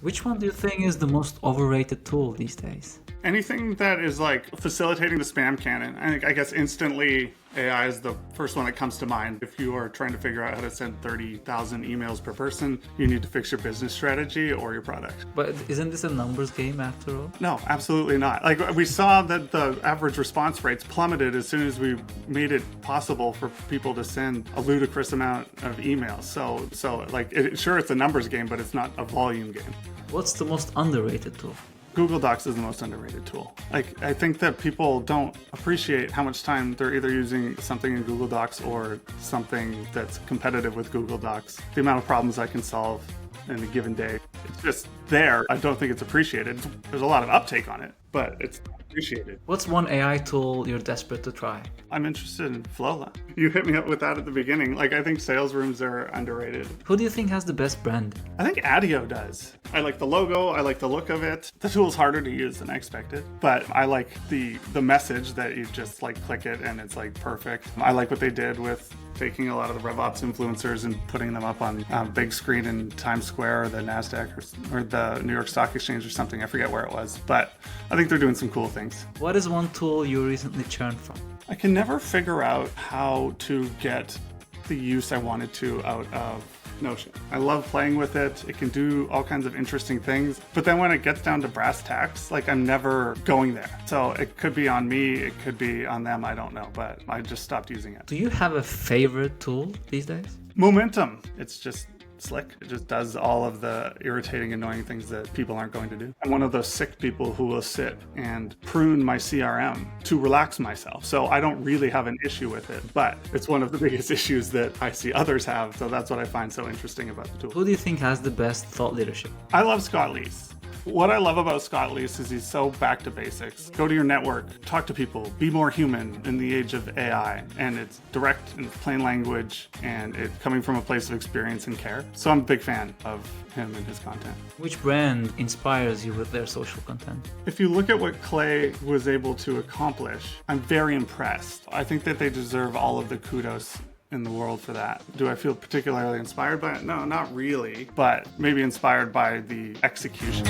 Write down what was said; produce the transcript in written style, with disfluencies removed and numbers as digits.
Which one do you think is the most overrated tool these days? Anything that is like facilitating the spam cannon. I guess Instantly.ai is the first one that comes to mind. If you are trying to figure out how to send 30,000 emails per person, you need to fix your business strategy or your product. But isn't this a numbers game after all? No, absolutely not. Like we saw that the average response rates plummeted as soon as we made it possible for people to send a ludicrous amount of emails. So like sure, it's a numbers game, but it's not a volume game. What's the most underrated tool? Google Docs is the most underrated tool. Like, I think that people don't appreciate how much time they're either using something in Google Docs or something that's competitive with Google Docs. The amount of problems I can solve in a given day, it's just there. I don't think it's appreciated. There's a lot of uptake on it, but it's appreciated. What's one AI tool you're desperate to try? I'm interested in Flowla. You hit me up with that at the beginning. Like, I think sales rooms are underrated. Who do you think has the best brand? I think Adio does. I like the logo. I like the look of it. The tool's harder to use than I expected, but I like the message that you just like click it and it's like perfect. I like what they did with taking a lot of the RevOps influencers and putting them up on big screen in Times Square or the NASDAQ or the New York Stock Exchange or something. I forget where it was, but I think they're doing some cool things. What is one tool you recently churned from? I can never figure out how to get the use I wanted to out of Notion. I love playing with it. It can do all kinds of interesting things. But then when it gets down to brass tacks, like I'm never going there. So it could be on me, it could be on them, I don't know. But I just stopped using it. Do you have a favorite tool these days? Momentum. It's just slick. It just does all of the irritating, annoying things that people aren't going to do. I'm one of those sick people who will sit and prune my CRM to relax myself. So I don't really have an issue with it, but it's one of the biggest issues that I see others have. So that's what I find so interesting about the tool. Who do you think has the best thought leadership? I love Scott Leese. What I love about Scott Leese is he's so back to basics. Go to your network, talk to people, be more human in the age of AI. And it's direct and plain language, and it's coming from a place of experience and care. So I'm a big fan of him and his content. Which brand inspires you with their social content? If you look at what Clay was able to accomplish, I'm very impressed. I think that they deserve all of the kudos in the world for that. Do I feel particularly inspired by it? No, not really, but maybe inspired by the execution.